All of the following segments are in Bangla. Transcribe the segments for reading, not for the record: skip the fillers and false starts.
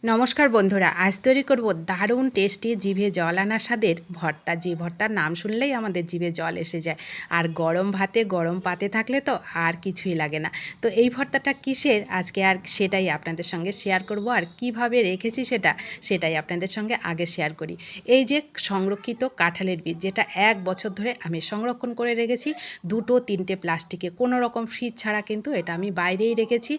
নমস্কার বন্ধুরা, আজ তৈরি করব দারুণ টেস্টি জিভে জল আনা স্বাদের ভর্তা। যে ভর্তার নাম শুনলেই আমাদের জিভে জল এসে যায়। আর গরম ভাতে গরম পাতে থাকলে তো আর কিছুই লাগে না। তো এই ভর্তাটা কিসের আজকে আর সেটাই আপনাদের সঙ্গে শেয়ার করব। আর কিভাবে রেখেছি সেটাই আপনাদের সঙ্গে আগে শেয়ার করি। এই যে সংরক্ষিত কাঁঠালের বীজ, যেটা 1 বছর ধরে আমি সংরক্ষণ করে রেখেছি, 2-3টে প্লাস্টিকে, কোনো রকম ফ্রিজ ছাড়া কিন্তু এটা আমি বাইরেই রেখেছি।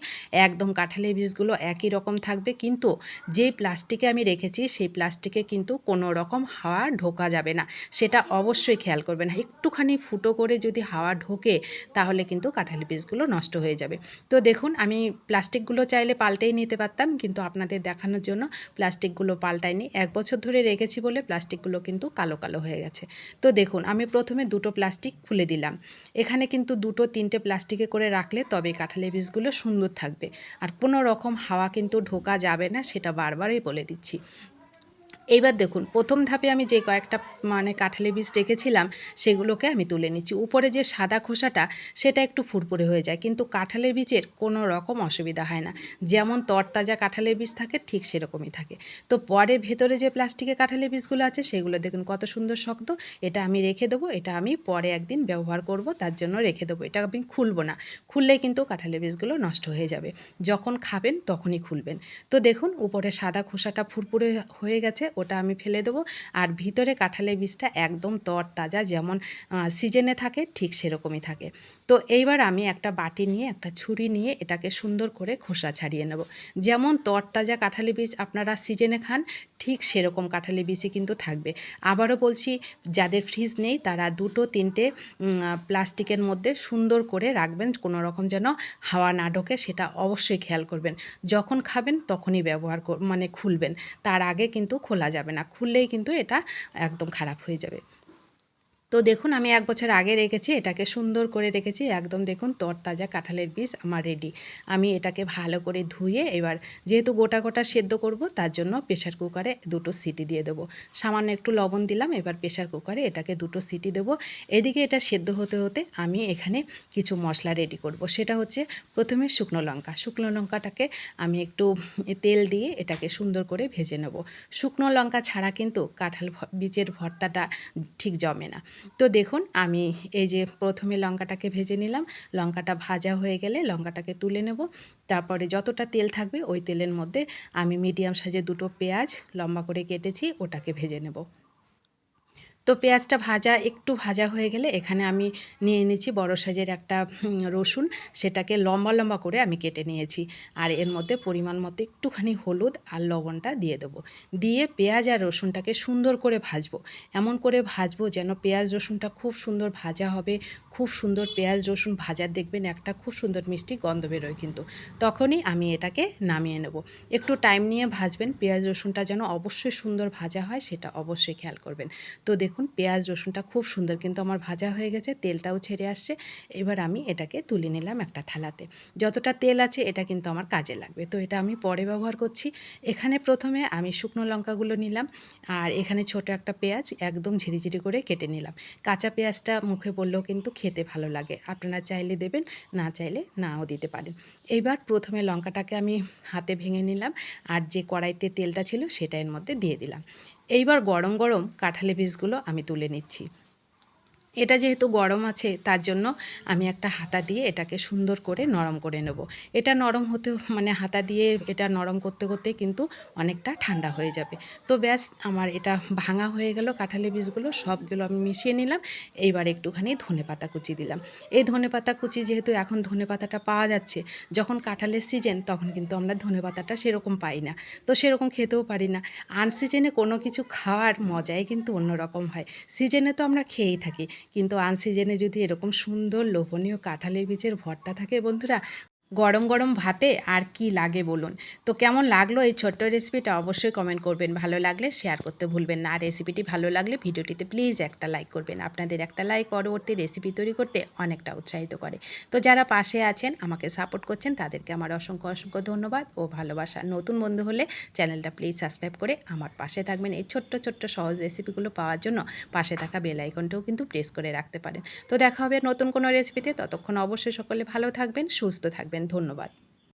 একদম কাঁঠালের বীজগুলো একই রকম থাকবে, কিন্তু যেই প্লাস্টিকে আমি রেখেছি সেই প্লাস্টিকে কিন্তু কোনো রকম হাওয়া ঢোকা যাবে না। সেটা অবশ্যই খেয়াল করবেন। একটুখানি ফুটো করে যদি হাওয়া ঢোকে তাহলে কিন্তু কাঁঠালি বীজগুলো নষ্ট হয়ে যাবে। তো দেখুন, আমি প্লাস্টিকগুলো চাইলে পাল্টেই নিতে পারতাম, কিন্তু আপনাদের দেখানোর জন্য প্লাস্টিকগুলো পাল্টাইনি। 1 বছর ধরে রেখেছি বলে প্লাস্টিকগুলো কিন্তু কালো কালো হয়ে গেছে। তো দেখুন, আমি প্রথমে 2টো প্লাস্টিক খুলে দিলাম। এখানে কিন্তু 2-3টে প্লাস্টিকে করে রাখলে তবে কাঁঠালের বীজগুলো সুন্দর থাকবে। আর কোনো রকম হাওয়া কিন্তু ঢোকা যাবে না, সেটা বারবারই বলে দিচ্ছি। এইবার দেখুন, প্রথম ধাপে আমি যে কয়েকটা কাঁঠালি বীজ রেখেছিলাম সেগুলোকে আমি তুলে নিচ্ছি। উপরে যে সাদা খোসাটা সেটা একটু ফুরফুরে হয়ে যায়, কিন্তু কাঁঠালের বীজের কোনো রকম অসুবিধা হয় না। যেমন তরতাজা কাঁঠালের বীজ থাকে ঠিক সেরকমই থাকে। তো পরে ভেতরে যে প্লাস্টিকের কাঁঠালের বীজগুলো আছে সেগুলো দেখুন কত সুন্দর শক্ত। এটা আমি রেখে দেবো, এটা আমি পরে একদিন ব্যবহার করব, তার জন্য রেখে দেবো। এটা আমি খুলবো না, খুললেই কিন্তু কাঁঠালের বীজগুলো নষ্ট হয়ে যাবে। যখন খাবেন তখনই খুলবেন। তো দেখুন, উপরে সাদা খোসাটা ফুরফুরে হয়ে গেছে, ওটা আমি ফেলে দেবো। আর ভিতরে কাঁঠালের বীজটা একদম তরতাজা, যেমন সিজনে থাকে ঠিক সেরকমই থাকে। তো এইবার আমি একটা বাটি নিয়ে, একটা ছুরি নিয়ে এটাকে সুন্দর করে খোসা ছাড়িয়ে নেব। যেমন তরতাজা কাঁঠালি বীজ আপনারা সিজনে খান ঠিক সেরকম কাঁঠালি বীজই কিন্তু থাকবে। আবারও বলছি, যাদের ফ্রিজ নেই তারা 2-3টে প্লাস্টিকের মধ্যে সুন্দর করে রাখবেন, কোনো রকম যেন হাওয়া না ঢোকে সেটা অবশ্যই খেয়াল করবেন। যখন খাবেন তখনই ব্যবহার খুলবেন। তার আগে কিন্তু খোলা যাবে না, খুললেই কিন্তু এটা একদম খারাপ হয়ে যাবে। তো দেখুন, আমি 1 বছর আগে রেখেছি, এটাকে সুন্দর করে রেখেছি। একদম দেখুন তরতাজা কাঁঠালের বীজ আমার রেডি। আমি এটাকে ভালো করে ধুয়ে এবার, যেহেতু গোটা গোটা সেদ্ধ করব, তার জন্য প্রেশার কুকারে 2টো সিটি দিয়ে দেবো। সামান্য একটু লবণ দিলাম। এবার প্রেশার কুকারে এটাকে 2টো সিটি দেবো। এদিকে এটা সেদ্ধ হতে হতে আমি এখানে কিছু মশলা রেডি করব। সেটা হচ্ছে, প্রথমে শুকনো লঙ্কাটাকে আমি একটু তেল দিয়ে এটাকে সুন্দর করে ভেজে নেব। শুকনো লঙ্কা ছাড়া কিন্তু কাঁঠাল বীজের ভর্তাটা ঠিক জমে না। তো দেখুন, আমি এই যে প্রথমে লঙ্কাটাকে ভেজে নিলাম। লঙ্কাটা ভাজা হয়ে গেলে লঙ্কাটাকে তুলে নেব। তারপরে যতটা তেল থাকবে ওই তেলের মধ্যে আমি মিডিয়াম সাইজের 2টো পেঁয়াজ লম্বা করে কেটেছি, ওটাকে ভেজে নেব। তো পেঁয়াজটা একটু ভাজা হয়ে গেলে এখানে আমি নিয়ে নিয়েছি বড় সাইজের একটা রসুন। সেটাকে লম্বা লম্বা করে আমি কেটে নিয়েছি। আর এর মধ্যে পরিমাণ মতো একটুখানি হলুদ আর লবণটা দিয়ে দেবো। দিয়ে পেঁয়াজ আর রসুনটাকে সুন্দর করে ভাজবো। এমন করে ভাজবো যেন পেঁয়াজ রসুনটা খুব সুন্দর ভাজা হবে। খুব সুন্দর পেঁয়াজ রসুন ভাজার দেখবেন একটা খুব সুন্দর মিষ্টি গন্ধ বেরোয় কিন্তু। তখনই আমি এটাকে নামিয়ে নেব। একটু টাইম নিয়ে ভাজবেন, পেঁয়াজ রসুনটা যেন অবশ্যই সুন্দর ভাজা হয় সেটা অবশ্যই খেয়াল করবেন। তো দেখুন, পেঁয়াজ রসুনটা খুব সুন্দর কিন্তু আমার ভাজা হয়ে গেছে, তেলটাও ছেড়ে আসছে। এবার আমি এটাকে তুলে নিলাম একটা থালাতে। যতটা তেল আছে এটা কিন্তু আমার কাজে লাগবে, তো এটা আমি পরে ব্যবহার করছি। এখানে প্রথমে আমি শুকনো লঙ্কাগুলো নিলাম, আর এখানে ছোট একটা পেঁয়াজ একদম ঝিরিঝিরি করে কেটে নিলাম। কাঁচা পেঁয়াজটা মুখে পড়লেও কিন্তু খেতে ভালো লাগে, আপনারা চাইলে দেবেন, না চাইলে নাও দিতে পারেন। এইবার প্রথমে লঙ্কাটাকে আমি হাতে ভেঙে নিলাম, আর যে কড়াইতে তেলটা ছিল সেটা এর মধ্যে দিয়ে দিলাম। এইবার গরম গরম কাঁঠালি বীজগুলো আমি তুলে নিচ্ছি। এটা যেহেতু গরম আছে তার জন্য আমি একটা হাতা দিয়ে এটাকে সুন্দর করে নরম করে নেব। এটা নরম হতে হাতা দিয়ে এটা নরম করতে করতে কিন্তু অনেকটা ঠান্ডা হয়ে যাবে। তো ব্যাস, আমার এটা ভাঙা হয়ে গেল। কাঁঠালি বীজগুলো সবগুলো আমি মিশিয়ে নিলাম। এইবার একটুখানি ধনেপাতা কুচি দিলাম। এই ধনেপাতা কুচি, যেহেতু এখন ধনেপাতাটা পাওয়া যাচ্ছে, যখন কাঁঠালের সিজন তখন কিন্তু আমরা ধনেপাতাটা সেরকম পাই না, তো সেরকম খেতেও পারি না। আনসিজনে কোনো কিছু খাওয়ার মজাই কিন্তু অন্যরকম হয়। সিজনে তো আমরা খেয়েই থাকি, কিন্তু আনসিজনে যদি এরকম সুন্দর লোভনীয় কাঁঠালের বীজের ভর্তা থাকে বন্ধুরা, গরম গরম ভাতে আর কি লাগে বলুন। তো কেমন লাগলো এই ছোট্ট রেসিপিটা অবশ্যই কমেন্ট করবেন। ভালো লাগলে শেয়ার করতে ভুলবেন না। আর রেসিপিটি ভালো লাগলে ভিডিওটিতে প্লিজ একটা লাইক করবেন। আপনাদের একটা লাইক পরবর্তী রেসিপি তৈরি করতে অনেকটা উৎসাহিত করে। তো যারা পাশে আছেন, আমাকে সাপোর্ট করছেন, তাদেরকে আমার অসংখ্য অসংখ্য ধন্যবাদ ও ভালোবাসা। নতুন বন্ধু হলে চ্যানেলটা প্লিজ সাবস্ক্রাইব করে আমার পাশে থাকবেন। এই ছোট্ট ছোট্ট সহজ রেসিপিগুলো পাওয়ার জন্য পাশে থাকা বেল আইকনটাও কিন্তু প্রেস করে রাখতে পারেন। তো দেখা হবে নতুন কোনো রেসিপিতে, ততক্ষণ অবশ্যই সকলে ভালো থাকবেন, সুস্থ থাকবেন। ধন্যবাদ।